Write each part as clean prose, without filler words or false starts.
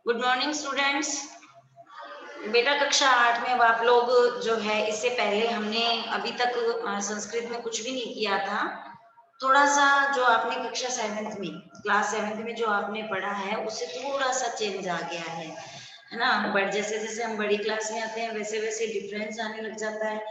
Good morning students. बेटा कक्षा 8 में अब आप लोग जो है इससे पहले हमने अभी तक संस्कृत में कुछ भी नहीं किया था। थोड़ा सा जो आपने कक्षा 7th में क्लास 7th में जो आपने पढ़ा है उससे थोड़ा सा चेंज आ गया है ना। बट जैसे जैसे हम बड़ी क्लास में आते हैं वैसे वैसे डिफरेंस आने लग जाता है।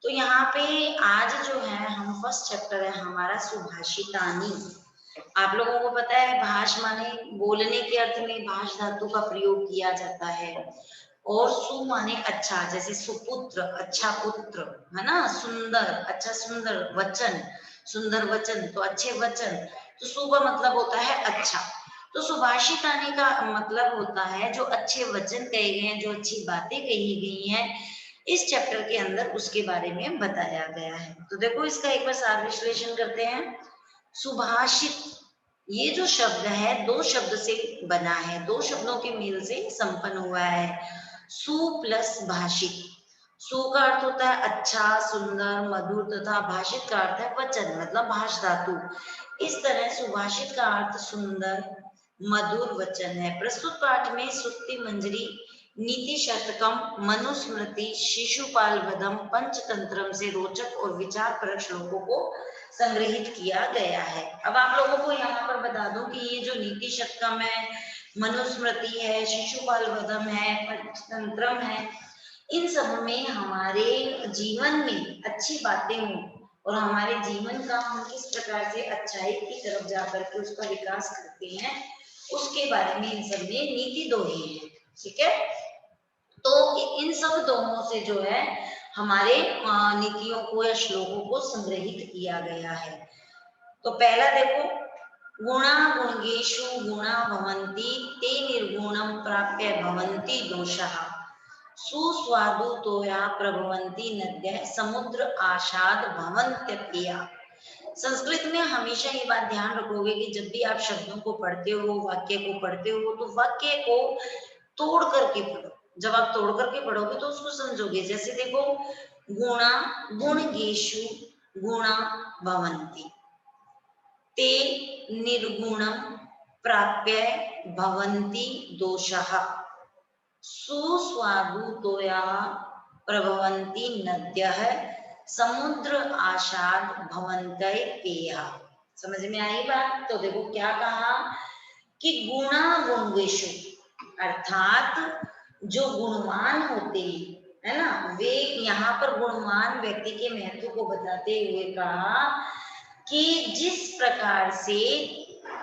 तो यहाँ पे आज जो है हम फर्स्ट चैप्टर है हमारा सुभाषितानी। आप लोगों को पता है भाष माने बोलने के अर्थ में भाष धातु का प्रयोग किया जाता है। और सु माने अच्छा, जैसे सुपुत्र अच्छा पुत्र, है ना। सुंदर अच्छा सुंदर वचन, सुंदर वचन तो अच्छे वचन। तो सु का मतलब होता है अच्छा। तो सुभाषित आने का मतलब होता है जो अच्छे वचन कहे गए हैं, जो अच्छी बातें कही गई हैं इस चैप्टर के अंदर उसके बारे में बताया गया है। तो देखो इसका एक बार सार विश्लेषण करते हैं। सुभाषित ये जो शब्द है दो शब्द से बना है, दो शब्दों के मेल से संपन्न हुआ है। सु प्लस भाषित। सु का अर्थ होता है अच्छा सुंदर मधुर तथा भाषित का अर्थ है वचन मतलब भाष धातु। इस तरह सुभाषित का अर्थ सुंदर मधुर वचन है। प्रस्तुत पाठ में सुक्ति मंजरी नीति शतकम मनुस्मृति शिशुपाल वधम पंचतंत्रम से रोचक और विचार परक श्लोकों को संग्रहित किया गया है। अब आप लोगों को यहाँ पर बता दूं कि ये जो नीति शतकम है, मनुस्मृति है, शिशुपाल वधम है, पंचतंत्रम है, इन सब में हमारे जीवन में अच्छी बातें हों और हमारे जीवन का हम किस प्रकार से अच्छाई की तरफ जाकर के उसका विकास करते हैं उसके बारे में इन सब में नीति दोही है। ठीक है। तो इन सब दोनों से जो है हमारे नीतियों को या श्लोकों को संग्रहित किया गया है। तो पहला देखो, गुणा गुणगेषु गुणा भवन्ति ते निर्गुणं प्राप्य भवन्ति दोषः सुस्वादु तोया प्रभवन्ति नद्यः समुद्र आशाद भवन्त्यप्यया। संस्कृत में हमेशा ये बात ध्यान रखोगे कि जब भी आप शब्दों को पढ़ते हो, वाक्य को पढ़ते हो, तो वाक्य को तोड़ करके पढ़ो। जब आप तोड़ करके पढ़ोगे तो उसको समझोगे। जैसे देखो, गुणा गुणगेषु गुणा भवन्ति ते निर्गुणं प्राप्य भवन्ति दोषः सुस्वादु तोया प्रभवन्ति नद्यः समुद्र आशाद भवन्तः पेयः। समझ में आई बात? तो देखो क्या कहा कि गुणा गुणवेशु अर्थात जो गुणवान होते हैं, है ना, वे यहाँ पर गुणवान व्यक्ति के महत्व को बताते हुए कहा कि जिस प्रकार से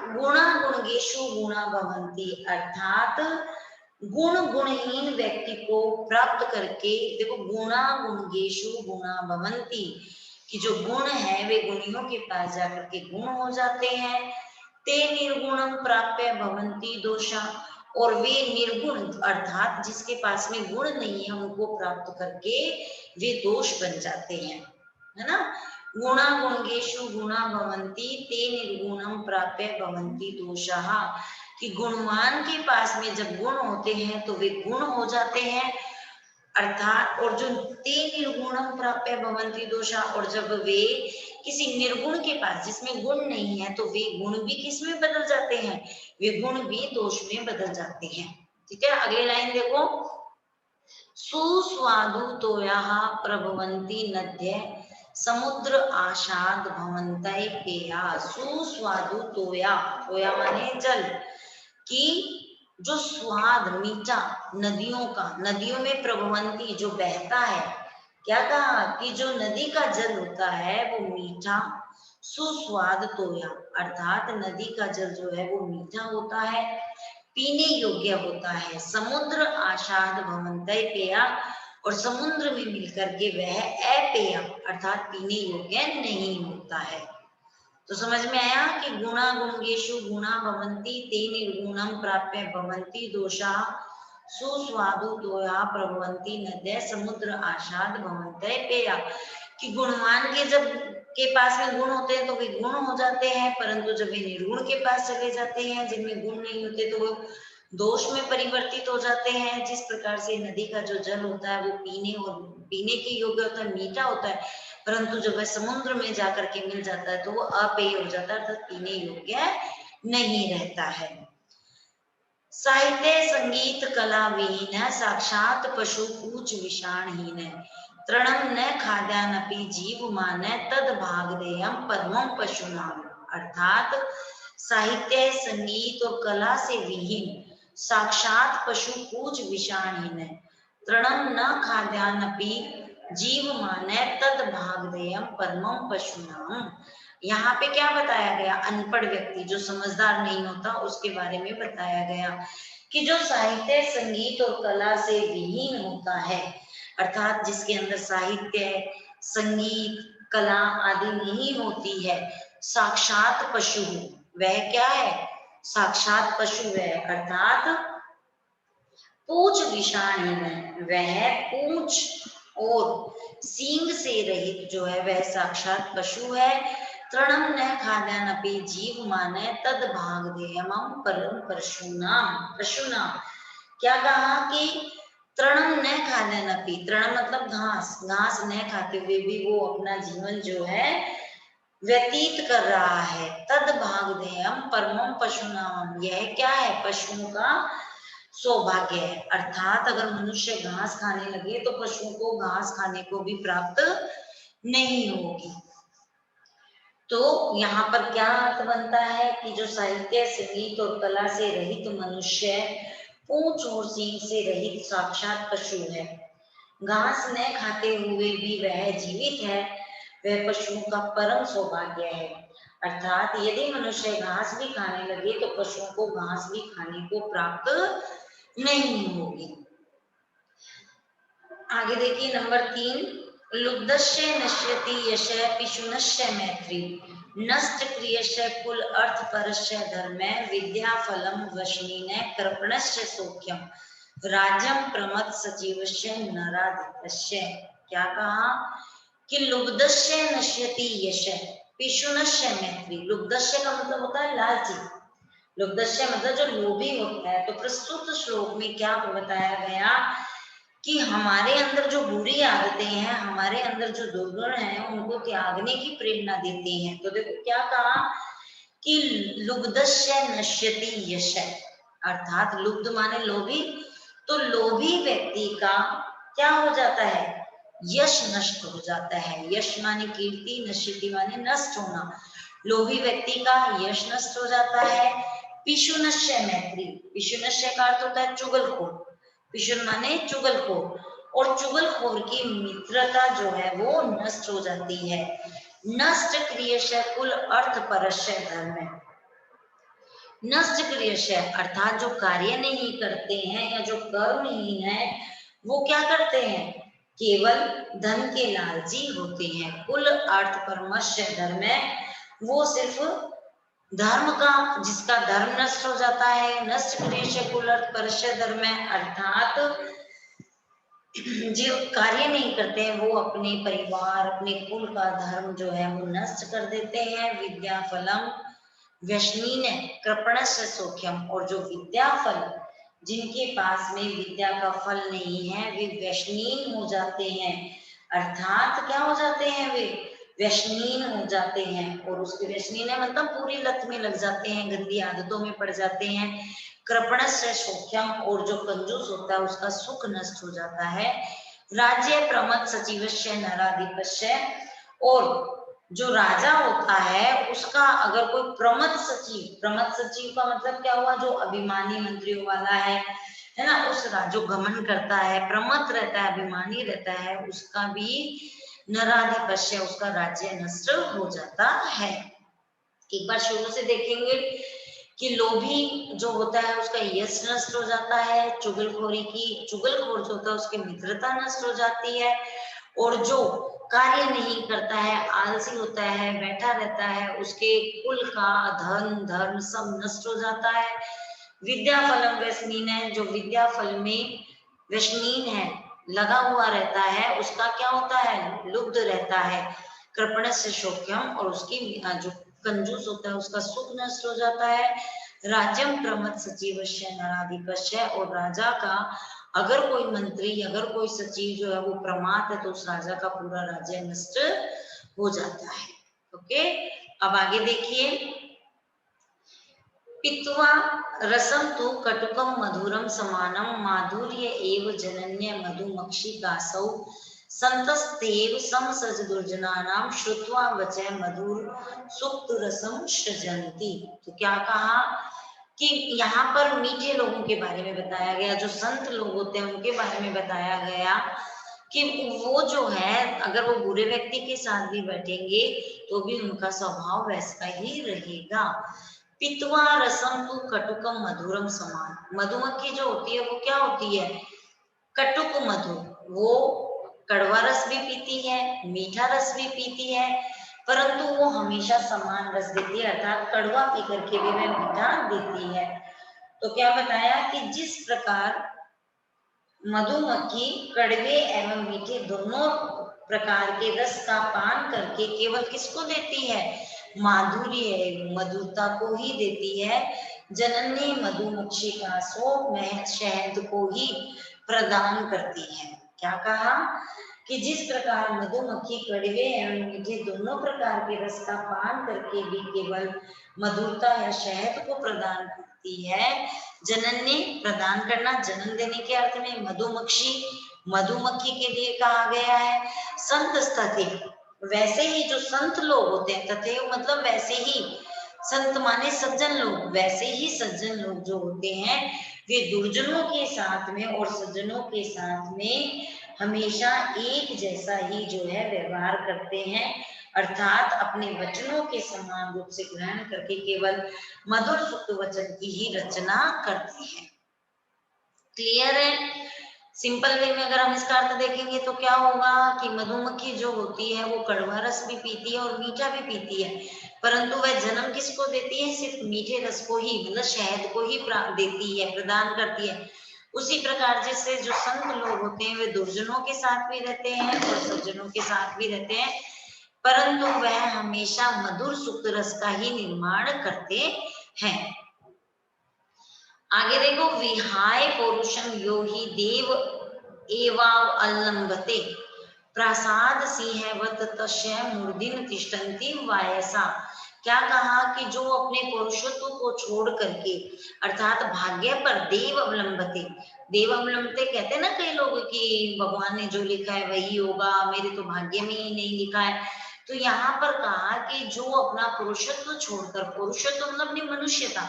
गुणा गुणगेशु गुणा भवन्ति अर्थात गुण गुणहीन व्यक्ति को प्राप्त करके, देखो गुणा गुणगेशु गुणा भवन्ति कि जो गुण है वे गुणियों के पास जाकर के गुण हो जाते हैं। ते निर्गुणम प्राप्य भवन्ति दोषा और वे निर्गुण अर्थात जिसके पास में गुण नहीं है उनको प्राप्त करके वे दोष बन जाते हैं, है ना। गुणा गुणगेशु गुणा भवन्ति ते निर्गुणम प्राप्य भवन्ति दोषाः कि गुणवान के पास में जब गुण होते हैं तो वे गुण हो जाते हैं अर्थात, और जो ते निर्गुणम प्राप्य भवन्ति दोषा और जब वे किसी निर्गुण के पास जिसमें गुण नहीं है तो वे गुण भी किस में बदल जाते हैं, वे गुण भी दोष में बदल जाते हैं। ठीक है। अगली लाइन देखो, सुस्वादु तोयाः प्रभवन्ति नद्यः समुद्र आशाद भवन्तः पेया। सुस्वादु तोया, तोया माने जल, कि जो स्वाद मीठा नदियों का, नदियों में प्रभवंती जो बहता है, क्या कहा कि जो नदी का जल होता है वो मीठा, सुस्वाद तोया अर्थात नदी का जल जो है वो मीठा होता है, पीने योग्य होता है। समुद्र आशाद भवन्तः पेया और समुद्र में मिलकर के वह अपेय अर्थात पीने योग्य नहीं होता है। तो समझ में आया कि गुणा गुणगेशु गुणा भवन्ति ते निर्गुणं प्राप्य भवन्ति दोषा सुस्वादु तोया प्रभवन्ति नद्यः समुद्र आशाद भवन्तः पेया कि गुणवान के जब के पास में गुण होते हैं तो वे गुण हो जाते हैं, परंतु जब वे निर्गुण के पास चले जाते हैं जिनमें गुण नहीं होते तो वो दोष में परिवर्तित हो जाते हैं। जिस प्रकार से नदी का जो जल होता है वो पीने के योग्य होता है, मीठा होता है, परंतु जब वह समुद्र में जाकर के मिल जाता है तो वो अपेय हो जाता है अर्थात पीने योग्य नहीं रहता है। साहित्य संगीत कला विहीन साक्षात पशु पूछ विषाणहीन तृणम न खाद्यानपि जीवमान तद भागधेयम पद्मम पशुनाम। अर्थात साहित्य संगीत और कला से विहीन साक्षात पशु पूछ विषाणहीन तृणम न खाद्यानपि जीव माने तद भागधेयम परमम पशुनाम। यहाँ पे क्या बताया गया, अनपढ़ व्यक्ति जो समझदार नहीं होता उसके बारे में बताया गया कि जो साहित्य संगीत और कला से विहीन होता है, अर्थात जिसके अंदर साहित्य संगीत कला आदि नहीं होती है, साक्षात पशु वह क्या है, साक्षात पशु वह अर्थात पूछ विषाणहीन वह पूछ और सींग से रहित जो है वह साक्षात पशु है। तृणम न खाद्यानपि जीव माने तद भागधेयमं परम परशुनाम। पशुनाम क्या कहा कि तृणम न खाद्यानपि, तृण मतलब घास, घास न खाते हुए भी वो अपना जीवन जो है व्यतीत कर रहा है। तद भागधेयम परमम पशुनाम यह क्या है, पशुओं का सौभाग्य है। अर्थात अगर मनुष्य घास खाने लगे तो पशुओं को घास खाने को भी प्राप्त नहीं होगी। तो यहाँ पर क्या अर्थ बनता है कि जो साहित्य संगीत और कला से रहित मनुष्य पूंछ और सींग से रहित साक्षात पशु है, घास न खाते हुए भी वह जीवित है, वह पशुओं का परम सौभाग्य है। अर्थात यदि मनुष्य घास भी खाने लगे तो पशुओं को घास भी खाने को प्राप्त नहीं होगी। आगे देखिए नंबर 3, लुब्धस्य नश्यति यशः पिशुनस्य मैत्री नष्ट क्रियस्य कुल अर्थ परस्य धर्मे विद्या फलम वशनीने कृपणस्य सौख्यम राज्यम प्रमथ सजीवस्य नराधिपस्य। क्या कहा कि लुब्धस्य नश्यति यशः पिशुनस्य मैत्री। लुब्धस्य का मतलब होता है लालची, लुब्धस्य मतलब जो लोभी होता है। तो प्रस्तुत श्लोक में क्या बताया गया कि हमारे अंदर जो बुरी आदतें हैं, हमारे अंदर जो दुर्गुण हैं, उनको त्यागने की प्रेरणा देते हैं। तो देखो क्या कहा कि लुब्धस्य नश्यति यशः, अर्थात लुब्ध माने लोभी, तो लोभी व्यक्ति का क्या हो जाता है, यश नष्ट हो जाता है। यश माने कीर्ति, नश्यति माने नष्ट होना, लोभी व्यक्ति का यश नष्ट हो जाता है। पिशुनश्य मैत्री, पिशुनश्य का अर्थ होता है चुगलखोर, पिशुन माने चुगलखोर, और चुगलखोर की मित्रता जो है वो नष्ट हो जाती है। नष्ट क्रियस्य कुल अर्थ परस्य धर्म, नष्ट क्रियस्य अर्थात जो कार्य नहीं करते हैं या जो कर्महीन है वो क्या करते हैं, केवल धन के लालची होते हैं। कुल अर्थ परमस्य धर्म, वो सिर्फ धर्म का, जिसका धर्म नष्ट हो जाता है। नष्ट क्रियस्य कुल अर्थ परस्य धर्म अर्थात जो कार्य नहीं करते हैं वो अपने परिवार अपने कुल का धर्म जो है वो नष्ट कर देते हैं। विद्या फलम व्यसनीन कृपणस्य सौख्यम, और जो विद्या फल, जिनके पास में विद्या का फल नहीं है वे व्यसनीन हो जाते हैं। अर्थात क्या हो जाते हैं, वे व्यसनीन हो जाते हैं। और उसके व्यसनीन है मतलब पूरी लत में लग जाते हैं, गंदी आदतों में पड़ जाते हैं। कृपणस्य सौख्यम, और जो कंजूस होता है उसका सुख नष्ट हो जाता है। राज्य प्रमथ सचिवस्य नराधिपस्य, और जो राजा होता है उसका अगर कोई प्रमथ सचिव, प्रमथ सचिव का मतलब क्या हुआ, जो अभिमानी मंत्रियों वाला है ना, उस जो घमंड करता है, प्रमथ रहता है, अभिमानी रहता है, उसका भी नराधिपस्य, उसका राज्य नष्ट हो जाता है। एक बार शुरू से देखेंगे कि लोभी जो होता है उसका यश नष्ट हो जाता है, चुगलखोरी की, चुगलखोर जो होता है उसकी मित्रता नष्ट हो जाती है, और जो कार्य नहीं करता है, आलसी होता है, बैठा रहता है, उसके कुल का धन धर्म सब नष्ट हो जाता है। विद्या फलम व्यसनीन है, जो विद्या फल में व्यसनीन है, लगा हुआ रहता है, उसका क्या होता है, लुब्ध रहता है। कृपण से शोक्यम, और उसकी जो कंजूस होता है उसका सुख नष्ट हो जाता है। राज्यम प्रमथ सचिवस्य नराधिपस्य, और राजा का अगर कोई मंत्री अगर कोई सचिव जो है वो प्रमाद है तो उस राजा का पूरा राज्य नष्ट हो जाता है। ओके, अब आगे देखिए पित्वा रसं तु कटुकं मधुरं समानं माधुर्य एव जनन्य मधुमक्षिकासौ संतस्तेव समसज दुर्जनानां श्रुत्वा वचः मधुर सुक्त रसम सृजन्ति। तो क्या कहा कि यहाँ पर मीठे लोगों के बारे में बताया गया, जो संत लोग होते हैं उनके बारे में बताया गया कि वो जो है अगर वो बुरे व्यक्ति के साथ भी बैठेंगे तो भी उनका स्वभाव वैसा ही रहेगा। पित्वा रसम तु कटुकम मधुरम समान। मधुमक्खी जो होती है वो क्या होती है, कटुक मधु। वो कड़वा रस भी पीती है, मीठा रस भी पीती है, परंतु वो हमेशा समान रस देती है, अर्थात कड़वा पी करके भी वह मीठा देती है। तो क्या बताया कि जिस प्रकार मधुमक्खी कड़वे एवं मीठे दोनों प्रकार के रस का पान करके केवल किसको देती है, माधुर्य एवं मधुरता को ही देती है, जननी मधुमक्षिका सो महक शहद को ही प्रदान करती है। क्या कहा कि जिस प्रकार मधुमक्खी कड़वे एवं मीठे दोनों प्रकार के रस का पान करके भी केवल मधुरता या शहद को प्रदान करती है, जनन्य प्रदान करना, जन्म देने के अर्थ में मधुमक्षी मधुमक्खी के लिए कहा गया है। संत स्थिति, वैसे ही जो संत लोग होते हैं, तथैव मतलब वैसे ही, संत माने सज्जन लोग, वैसे ही सज्जन लोग जो होते हैं वे दुर्जनों के साथ में और सज्जनों के साथ में हमेशा एक जैसा ही जो है व्यवहार करते हैं, अर्थात अपने वचनों के समान रूप से ग्रहण करके केवल मधुर सुक्त वचन की ही रचना करते हैं। क्लियर है? सिंपल वे में अगर हम इसका अर्थ देखेंगे तो क्या होगा कि मधुमक्खी जो होती है वो कड़वा रस भी पीती है और मीठा भी पीती है, परंतु वह जन्म किसको देती है, सिर्फ मीठे रस को ही, मतलब शहद को ही देती है, प्रदान करती है। उसी प्रकार जैसे जो संत लोग होते हैं वे दुर्जनों के साथ भी रहते हैं और सज्जनों के साथ भी रहते हैं, परंतु वह हमेशा मधुर सुक्त रस का ही निर्माण करते हैं। आगे देखो, विहाय पौरुषम यो ही देव एवाव अल्लंबते प्रसाद सिंहवत तस्य मूर्धिन तिष्ठन्ति वायसा। क्या कहा कि जो अपने पौरुषत्व को छोड़ करके अर्थात भाग्य पर देव अवलंबते, देव अवलंबते कहते हैं ना कई लोग कि भगवान ने जो लिखा है वही होगा, मेरे तो भाग्य में ही नहीं लिखा है। तो यहाँ पर कहा कि जो अपना पुरुषत्व छोड़कर, पुरुषत्व मतलब अपनी मनुष्यता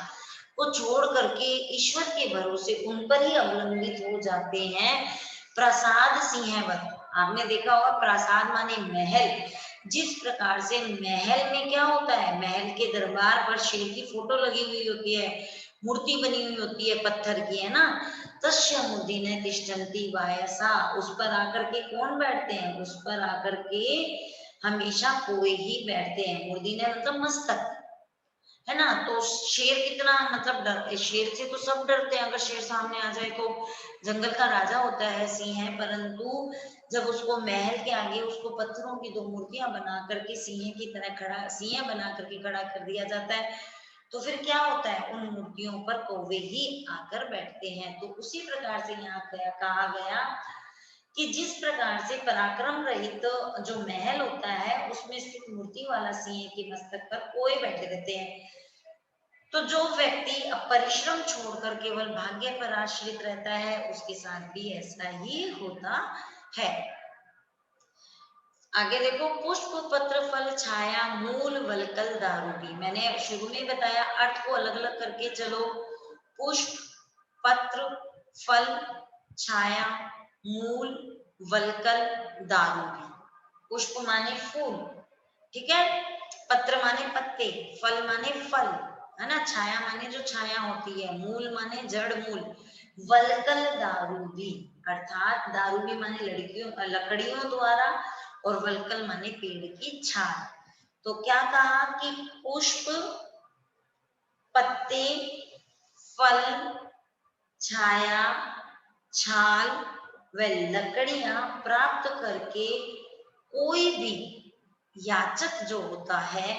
को छोड़ करके ईश्वर के भरोसे उन पर ही अवलंबित हो जाते हैं, प्रसाद सिंहवत। आपने देखा होगा प्रसाद माने महल, जिस प्रकार से महल में क्या होता है, महल के दरबार पर शेर की फोटो लगी हुई होती है, मूर्ति बनी हुई होती है पत्थर की, है ना, तस्य मूर्धिने तिष्ठन्ति वायसा, उस पर आकर के कौन बैठते हैं, उस पर आकर के हमेशा कोई ही बैठते हैं। मूर्धिने मतलब मस्तक, है ना। तो शेर कितना मतलब डर, शेर से तो सब डरते हैं, अगर शेर सामने आ जाए तो, जंगल का राजा होता है सिंह है, परंतु जब उसको महल के आगे उसको पत्थरों की दो मूर्तियां बना करके सिंह की तरह खड़ा, सिंह बना करके खड़ा कर दिया जाता है, तो फिर क्या होता है, उन मूर्तियों पर कौवे ही आकर बैठते हैं। तो उसी प्रकार से यहाँ कहा गया कि जिस प्रकार से पराक्रम रहित जो महल होता है उसमें स्थित मूर्ति वाला सिंह के मस्तक पर कोई बैठे रहते हैं, तो जो व्यक्ति परिश्रम छोड़कर केवल भाग्य पर आश्रित रहता है उसके साथ भी ऐसा ही होता है। आगे देखो, पुष्प पत्र फल छाया मूल वलकल दारू भी। मैंने शुरू में बताया अर्थ को अलग अलग करके चलो, पुष्प पत्र फल छाया मूल वलकल दारू भी। पुष्प माने फूल, ठीक है, पत्र माने पत्ते, फल माने फल, है ना, छाया माने जो छाया होती है, मूल माने जड़ मूल, वलकल दारू भी, अर्थात दारू भी माने लड़कियों लकड़ियों द्वारा, और वलकल माने पेड़ की छाल। तो क्या कहा कि पुष्प पत्ते फल छाया छाल व लकड़ियां प्राप्त करके कोई भी याचक जो होता है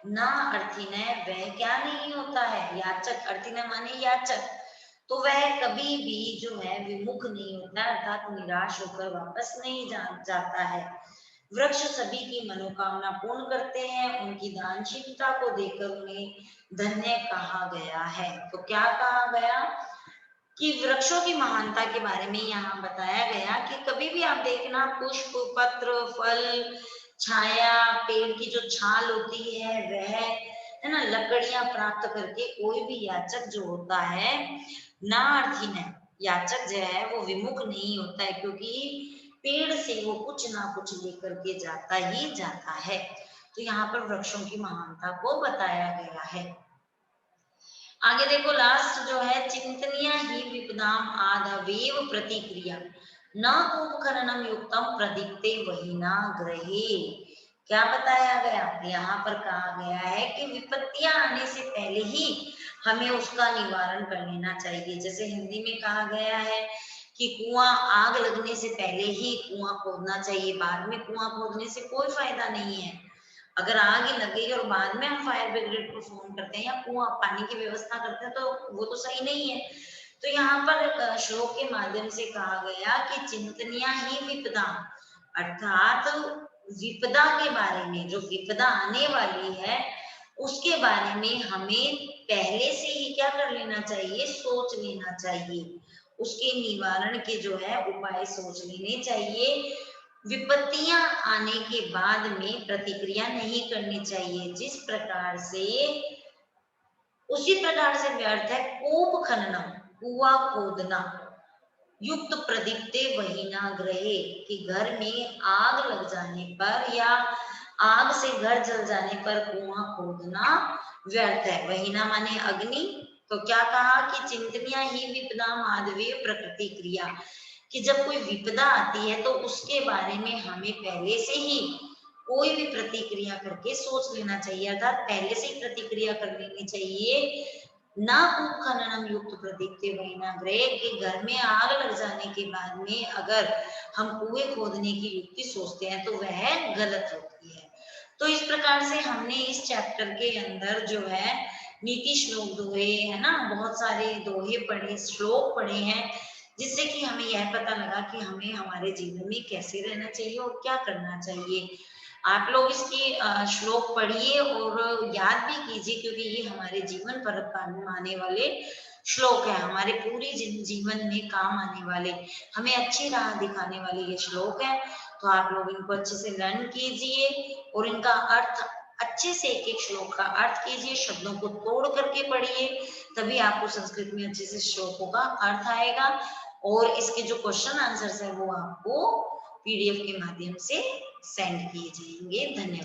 ना अर्थिनय, वह क्या नहीं होता है, याचक, अर्थिनय माने याचक, तो वह कभी भी जो है विमुख नहीं होता, अर्थात निराश होकर वापस नहीं जाता है। वृक्ष सभी की मनोकामना पूर्ण करते हैं, उनकी दानशीलता को देखकर उन्हें धन्य कहा गया है। तो क्या कहा गया कि वृक्षों की महानता के बारे में यहाँ बताया गया कि कभी भी आप देखना पुष्प, पत्र, फल, छाया, पेड़ की जो छाल होती है वह है ना, लकड़ियां प्राप्त करके कोई भी याचक जो होता है नार्थहीन है, याचक जो है वो विमुख नहीं होता है, क्योंकि पेड़ से वो कुछ ना कुछ लेकर के जाता ही जाता है। तो यहाँ पर वृक्षों की महानता को बताया गया है। आगे देखो लास्ट जो है, चिंतनीय ही विपदाम आदवेव प्रतिक्रिया न उपखननम युक्तम प्रदीप्ते वहीना ग्रहे। क्या बताया गया, यहाँ पर कहा गया है कि विपत्तियां आने से पहले ही हमें उसका निवारण कर लेना चाहिए। जैसे हिंदी में कहा गया है कि कुआं आग लगने से पहले ही कुआं खोदना चाहिए, बाद में कुआं खोदने से कोई फायदा नहीं है। अगर आग ही लग गई और बाद में हम फायर ब्रिगेड को फोन करते हैं या कुआं पानी की व्यवस्था करते हैं तो वो तो सही नहीं है। तो यहाँ पर श्लोक के माध्यम से कहा गया कि चिंतनिया ही विपदा, अर्थात विपदा के बारे में, जो विपदा आने वाली है उसके बारे में हमें पहले से ही क्या कर लेना चाहिए, सोच लेना चाहिए, उसके निवारण के जो है उपाय सोच लेने चाहिए। विपत्तियां आने के बाद में प्रतिक्रिया नहीं करनी चाहिए। जिस प्रकार से, उसी प्रकार से व्यर्थ है कूप खननम, कुआं खोदना, युक्त प्रदीप्ते वहीना ग्रहे, कि घर में आग लग जाने पर या आग से घर जल जाने पर कुआं खोदना व्यर्थ है। वहीना माने अग्नि। तो क्या कहा कि चिंतनिया ही विपदा माधवीय प्रकृति क्रिया, कि जब कोई विपदा आती है तो उसके बारे में हमें पहले से ही कोई भी प्रतिक्रिया करके सोच लेना चाहिए, अर्थात पहले से ही प्रतिक्रिया कर लेनी चाहिए। ना कूप खननम युक्त प्रदीप्ते वहीना ग्रहे, कि घर में आग लग जाने के बाद में अगर हम कुएं खोदने की युक्ति सोचते हैं तो वह गलत होती है। तो इस प्रकार से हमने इस चैप्टर के अंदर जो है नीति श्लोक दोहे है ना, बहुत सारे दोहे पढ़े, श्लोक पढ़े हैं, जिससे कि हमें यह पता लगा कि हमें हमारे जीवन में कैसे रहना चाहिए और क्या करना चाहिए। आप लोग इसकी श्लोक पढ़िए और याद भी कीजिए, क्योंकि ये हमारे जीवन पर काम आने वाले श्लोक है, हमारे पूरे जीवन में काम आने वाले, हमें अच्छी राह दिखाने वाले ये श्लोक है। तो आप लोग इनको अच्छे से लर्न कीजिए और इनका अर्थ अच्छे से, एक एक श्लोक का अर्थ कीजिए, शब्दों को तोड़ करके पढ़िए, तभी आपको संस्कृत में अच्छे से श्लोकों का अर्थ आएगा। और इसके जो क्वेश्चन आंसर्स है वो आपको पीडीएफ के माध्यम से सेंड किए जाएंगे। धन्यवाद।